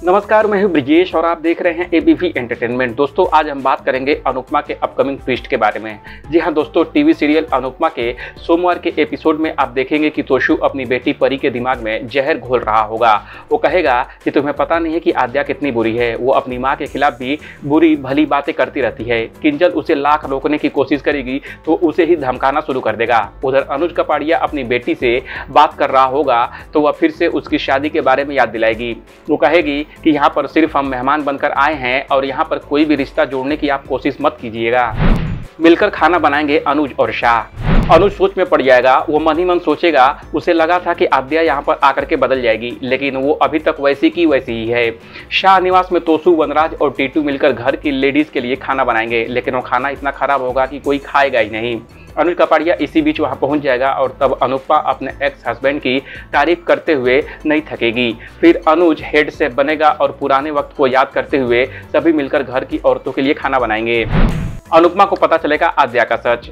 नमस्कार, मैं हूं ब्रिजेश और आप देख रहे हैं एबीवी एंटरटेनमेंट। दोस्तों, आज हम बात करेंगे अनुपमा के अपकमिंग ट्विस्ट के बारे में। जी हां दोस्तों, टीवी सीरियल अनुपमा के सोमवार के एपिसोड में आप देखेंगे कि तोशु अपनी बेटी परी के दिमाग में जहर घोल रहा होगा। वो कहेगा कि तुम्हें पता नहीं है कि आद्या कितनी बुरी है। वो अपनी माँ के खिलाफ भी बुरी भली बातें करती रहती है। किंजल उसे लाख रोकने की कोशिश करेगी तो उसे ही धमकाना शुरू कर देगा। उधर अनुज कपाड़िया अपनी बेटी से बात कर रहा होगा तो वह फिर से उसकी शादी के बारे में याद दिलाएगी। वो कहेगी कि यहाँ पर सिर्फ हम मेहमान बनकर आए हैं और यहाँ पर कोई भी रिश्ता जोड़ने की आप कोशिश मत कीजिएगा। मिलकर खाना बनाएंगे अनुज और शाह। अनुज सोच में पड़ जाएगा। वो मन ही मन सोचेगा, उसे लगा था कि आद्या यहाँ पर आकर के बदल जाएगी, लेकिन वो अभी तक वैसी की वैसी ही है। शाह निवास में तोशु, वनराज और टीटू मिलकर घर की लेडीज के लिए खाना बनाएंगे, लेकिन वो खाना इतना खराब होगा कि कोई खाएगा ही नहीं। अनुज कपाड़िया इसी बीच वहां पहुंच जाएगा और तब अनुपमा अपने एक्स हस्बैंड की तारीफ करते हुए नहीं थकेगी। फिर अनुज हेड से बनेगा और पुराने वक्त को याद करते हुए सभी मिलकर घर की औरतों के लिए खाना बनाएंगे। अनुपमा को पता चलेगा आद्या का सच।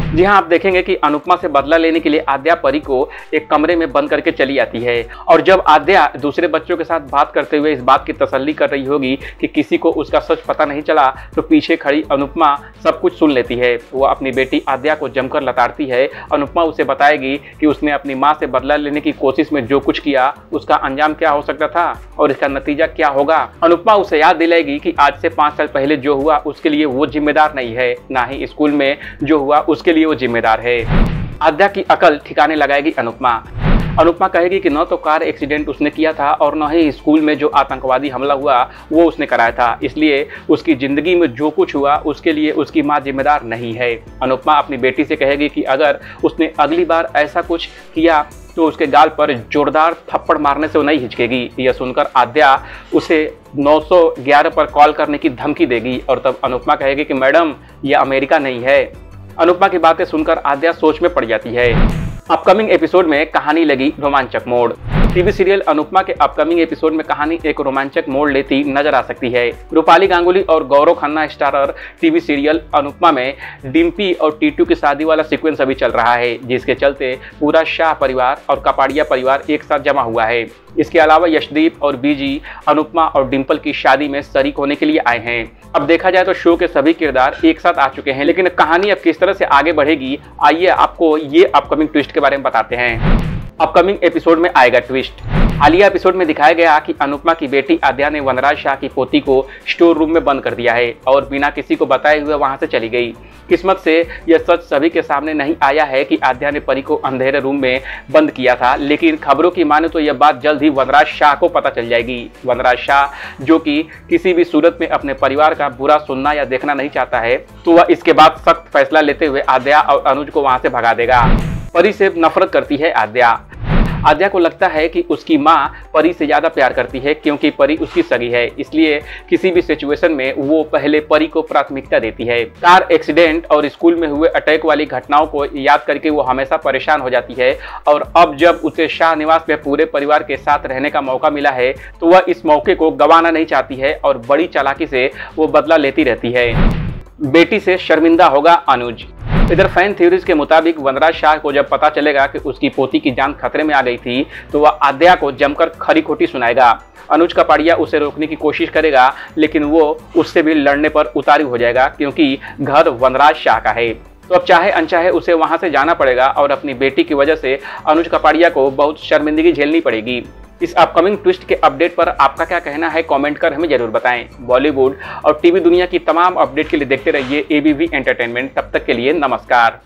जी हाँ, आप देखेंगे कि अनुपमा से बदला लेने के लिए आद्या परी को एक कमरे में बंद करके चली आती है और जब आद्या दूसरे बच्चों के साथ बात करते हुए इस बात की तसल्ली कर रही होगी कि किसी को उसका सच पता नहीं चला, तो पीछे खड़ी अनुपमा सब कुछ सुन लेती है। वो अपनी बेटी आद्या को जमकर लताड़ती है। अनुपमा उसे बताएगी कि उसने अपनी माँ से बदला लेने की कोशिश में जो कुछ किया उसका अंजाम क्या हो सकता था और इसका नतीजा क्या होगा। अनुपमा उसे याद दिलाएगी कि आज से 5 साल पहले जो हुआ उसके लिए वो जिम्मेदार नहीं है, ना ही स्कूल में जो हुआ उसके लिए वो जिम्मेदार है। आद्या की अकल ठिकाने लगाएगी अनुपमा। अनुपमा कहेगी कि न तो कार एक्सीडेंट उसने किया था और न ही स्कूल में जो आतंकवादी हमला हुआ वो उसने कराया था, इसलिए उसकी जिंदगी में जो कुछ हुआ उसके लिए उसकी माँ जिम्मेदार नहीं है। अनुपमा अपनी बेटी से कहेगी कि अगर उसने अगली बार ऐसा कुछ किया तो उसके गाल पर जोरदार थप्पड़ मारने से वो नहीं हिचकेगी। यह सुनकर आद्या उसे 911 पर कॉल करने की धमकी देगी और तब अनुपमा कहेगी कि मैडम, यह अमेरिका नहीं है। अनुपमा की बातें सुनकर आद्या सोच में पड़ जाती है। अपकमिंग एपिसोड में कहानी लगी रोमांचक मोड़। टीवी सीरियल अनुपमा के अपकमिंग एपिसोड में कहानी एक रोमांचक मोड़ लेती नजर आ सकती है। रूपाली गांगुली और Gaurav Khanna starrer TV serial Anupama में डिम्पी और टीटू की शादी वाला सीक्वेंस अभी चल रहा है, जिसके चलते पूरा शाह परिवार और कपाड़िया परिवार एक साथ जमा हुआ है। इसके अलावा यशदीप और बीजी अनुपमा और डिम्पल की शादी में शरीक होने के लिए आए हैं। अब देखा जाए तो शो के सभी किरदार एक साथ आ चुके हैं, लेकिन कहानी अब किस तरह से आगे बढ़ेगी, आइए आपको ये अपकमिंग ट्विस्ट के बारे में बताते हैं। अपकमिंग एपिसोड में आएगा ट्विस्ट। हालिया एपिसोड में दिखाया गया कि अनुपमा की बेटी आद्या ने वनराज शाह की पोती को स्टोर रूम में बंद कर दिया है और बिना किसी को बताए हुए वहां से चली गई। किस्मत से यह सच सभी के सामने नहीं आया है कि आद्या ने परी को अंधेरे रूम में बंद किया था, लेकिन खबरों की माने तो यह बात जल्द ही वनराज शाह को पता चल जाएगी। वनराज शाह जो कि किसी भी सूरत में अपने परिवार का बुरा सुनना या देखना नहीं चाहता है, तो वह इसके बाद सख्त फैसला लेते हुए आद्या और अनुज को वहां से भगा देगा। परी से नफरत करती है आद्या। आद्या को लगता है कि उसकी माँ परी से ज़्यादा प्यार करती है क्योंकि परी उसकी सगी है, इसलिए किसी भी सिचुएशन में वो पहले परी को प्राथमिकता देती है। कार एक्सीडेंट और स्कूल में हुए अटैक वाली घटनाओं को याद करके वो हमेशा परेशान हो जाती है और अब जब उसे शाह निवास में पूरे परिवार के साथ रहने का मौका मिला है तो वह इस मौके को गंवाना नहीं चाहती है और बड़ी चालाकी से वो बदला लेती रहती है। बेटी से शर्मिंदा होगा अनुज। इधर फैन थ्योरीज के मुताबिक वनराज शाह को जब पता चलेगा कि उसकी पोती की जान खतरे में आ गई थी तो वह आद्या को जमकर खरी खोटी सुनाएगा। अनुज कपाड़िया उसे रोकने की कोशिश करेगा, लेकिन वो उससे भी लड़ने पर उतारू हो जाएगा क्योंकि घर वनराज शाह का है। तो अब चाहे अनचाहे उसे वहां से जाना पड़ेगा और अपनी बेटी की वजह से अनुज कपाड़िया को बहुत शर्मिंदगी झेलनी पड़ेगी। इस अपकमिंग ट्विस्ट के अपडेट पर आपका क्या कहना है, कमेंट कर हमें जरूर बताएं। बॉलीवुड और टीवी दुनिया की तमाम अपडेट के लिए देखते रहिए एबीवी एंटरटेनमेंट। तब तक के लिए नमस्कार।